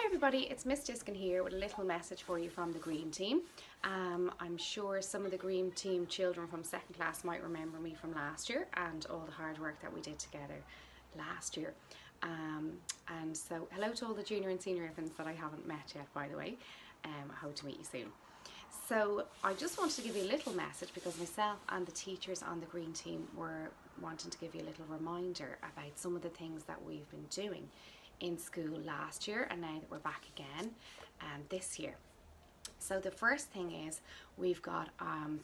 Everybody, it's Ms Diskin here with a little message for you from the Green Team. I'm sure some of the Green Team children from second class might remember me from last year and all the hard work that we did together last year. And so hello to all the junior and senior infants that I haven't met yet, by the way. I hope to meet you soon. So I just wanted to give you a little message because myself and the teachers on the Green Team were wanting to give you a little reminder about some of the things that we've been doing in school last year and now that we're back again this year. So the first thing is we've got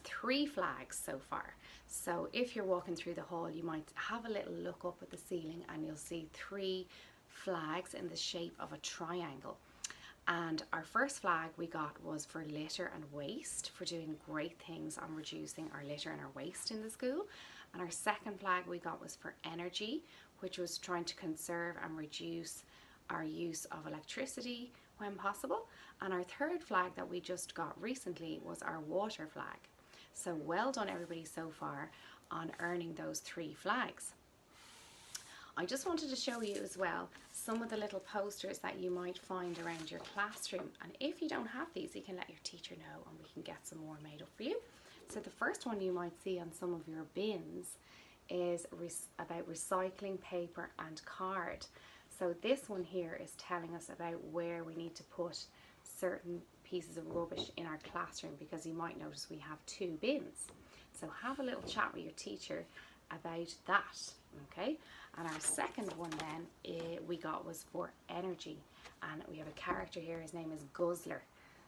3 flags so far. So if you're walking through the hall, you might have a little look up at the ceiling and you'll see 3 flags in the shape of a triangle. And our first flag we got was for litter and waste, for doing great things on reducing our litter and our waste in the school. And our second flag we got was for energy, which was trying to conserve and reduce our use of electricity when possible. And our third flag that we just got recently was our water flag. So well done everybody so far on earning those 3 flags. I just wanted to show you as well some of the little posters that you might find around your classroom, and if you don't have these you can let your teacher know and we can get some more made up for you. So the first one you might see on some of your bins is about recycling paper and card. So this one here is telling us about where we need to put certain pieces of rubbish in our classroom, because you might notice we have 2 bins. So have a little chat with your teacher about that, okay? And our second one then we got was for energy, and we have a character here, his name is Guzzler.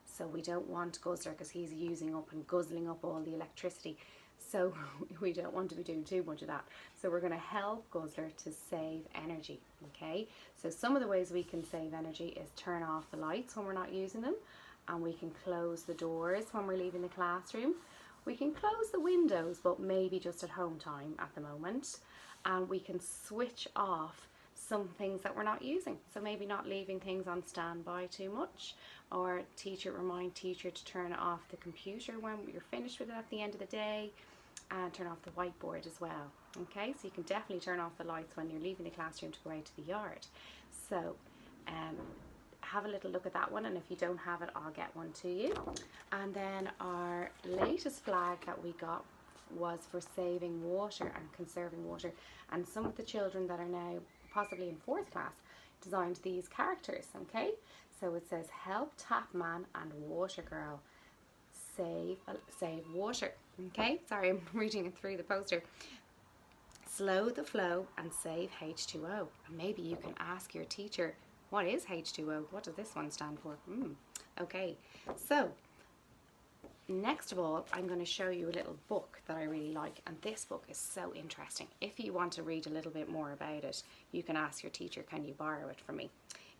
So we don't want Guzzler because he's using up and guzzling up all the electricity. So we don't want to be doing too much of that. So we're going to help Guzzler to save energy, okay? So some of the ways we can save energy is turn off the lights when we're not using them, and we can close the doors when we're leaving the classroom. We can close the windows, but maybe just at home time at the moment. And we can switch off some things that we're not using. So maybe not leaving things on standby too much, or remind teacher to turn off the computer when you're finished with it at the end of the day, and turn off the whiteboard as well. Okay, so you can definitely turn off the lights when you're leaving the classroom to go out to the yard. So have a little look at that one, and if you don't have it I'll get one to you. And then our latest flag that we got was for saving water and conserving water, and some of the children that are now possibly in 4th class designed these characters, okay? So it says help tap man and water girl save water, okay? Sorry, I'm reading it through the poster. Slow the flow and save H2O. And maybe you can ask your teacher, what is H2O? What does this one stand for? Okay, so next of all, I'm going to show you a little book that I really like, and this book is so interesting. If you want to read a little bit more about it, you can ask your teacher, can you borrow it from me?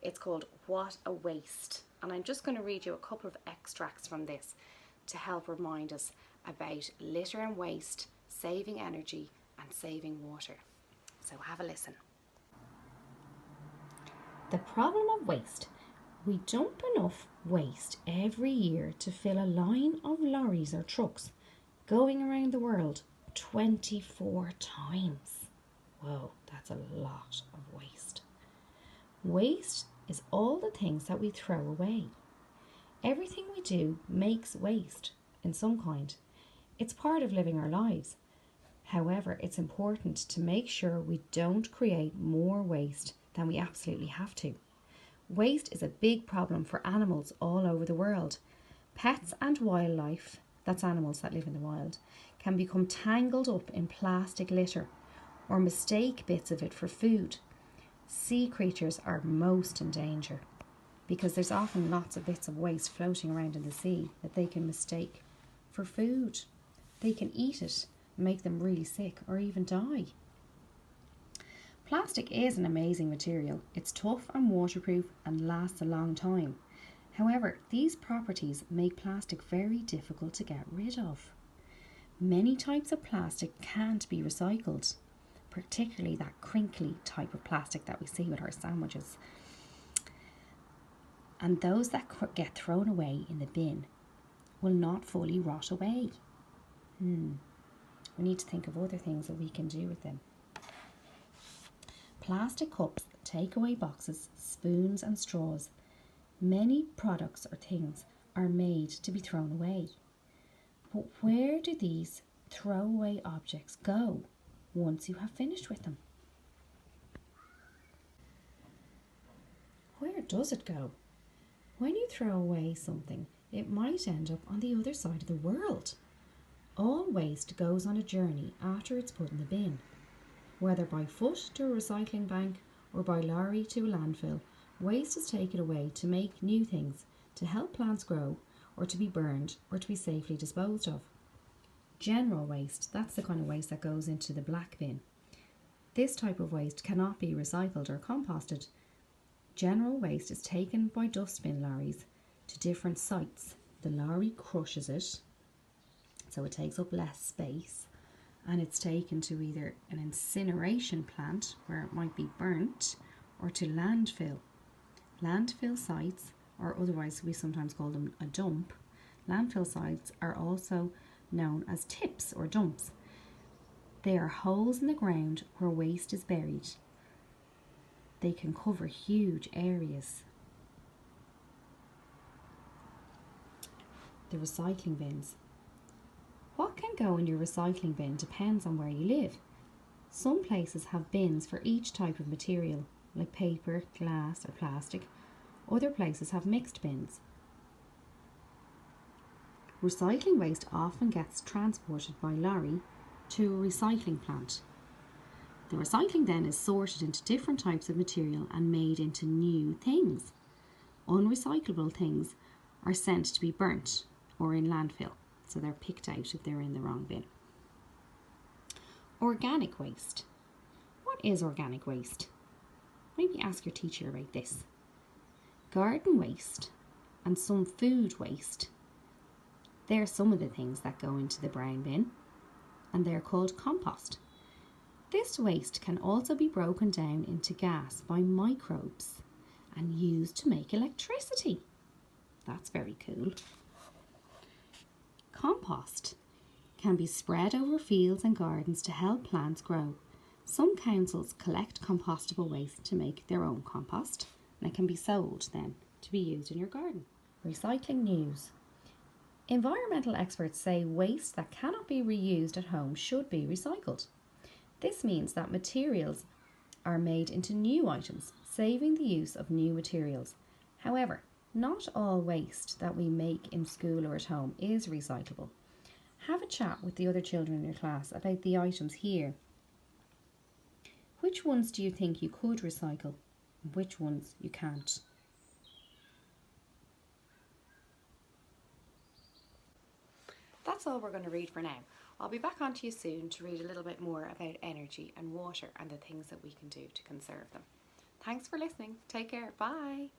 It's called What a Waste, and I'm just going to read you a couple of extracts from this to help remind us about litter and waste, saving energy and saving water. So have a listen. The problem of waste. We dump enough waste every year to fill a line of lorries or trucks going around the world 24 times. Whoa, that's a lot of waste. Waste is all the things that we throw away. Everything we do makes waste in some kind. It's part of living our lives. However, it's important to make sure we don't create more waste than we absolutely have to. Waste is a big problem for animals all over the world. Pets and wildlife, that's animals that live in the wild, can become tangled up in plastic litter or mistake bits of it for food. Sea creatures are most in danger because there's often lots of bits of waste floating around in the sea that they can mistake for food. They can eat it, make them really sick, or even die. Plastic is an amazing material. It's tough and waterproof and lasts a long time. However, these properties make plastic very difficult to get rid of. Many types of plastic can't be recycled, particularly that crinkly type of plastic that we see with our sandwiches. And those that get thrown away in the bin will not fully rot away. We need to think of other things that we can do with them. Plastic cups, takeaway boxes, spoons and straws Many products or things are made to be thrown away. But where do these throwaway objects go once you have finished with them? Where does it go? When you throw away something, it might end up on the other side of the world. All waste goes on a journey after it's put in the bin. Whether by foot to a recycling bank or by lorry to a landfill, waste is taken away to make new things, to help plants grow, or to be burned, or to be safely disposed of. General waste, that's the kind of waste that goes into the black bin. This type of waste cannot be recycled or composted. General waste is taken by dustbin lorries to different sites. The lorry crushes it, so it takes up less space, and it's taken to either an incineration plant where it might be burnt, or to landfill. Landfill sites, or otherwise we sometimes call them a dump, landfill sites are also known as tips or dumps. They are holes in the ground where waste is buried. They can cover huge areas. The recycling bins. What can go in your recycling bin depends on where you live. Some places have bins for each type of material, like paper, glass or plastic. Other places have mixed bins. Recycling waste often gets transported by lorry to a recycling plant. The recycling then is sorted into different types of material and made into new things. Unrecyclable things are sent to be burnt or in landfill, so they're picked out if they're in the wrong bin. Organic waste. What is organic waste? Maybe ask your teacher about this. Garden waste and some food waste. They're some of the things that go into the brown bin, and they're called compost. This waste can also be broken down into gas by microbes and used to make electricity. That's very cool. Compost can be spread over fields and gardens to help plants grow. Some councils collect compostable waste to make their own compost, and it can be sold then to be used in your garden. Recycling news. Environmental experts say waste that cannot be reused at home should be recycled. This means that materials are made into new items, saving the use of new materials. However, not all waste that we make in school or at home is recyclable. Have a chat with the other children in your class about the items here. Which ones do you think you could recycle and which ones you can't? That's all we're going to read for now. I'll be back on to you soon to read a little bit more about energy and water and the things that we can do to conserve them. Thanks for listening. Take care. Bye.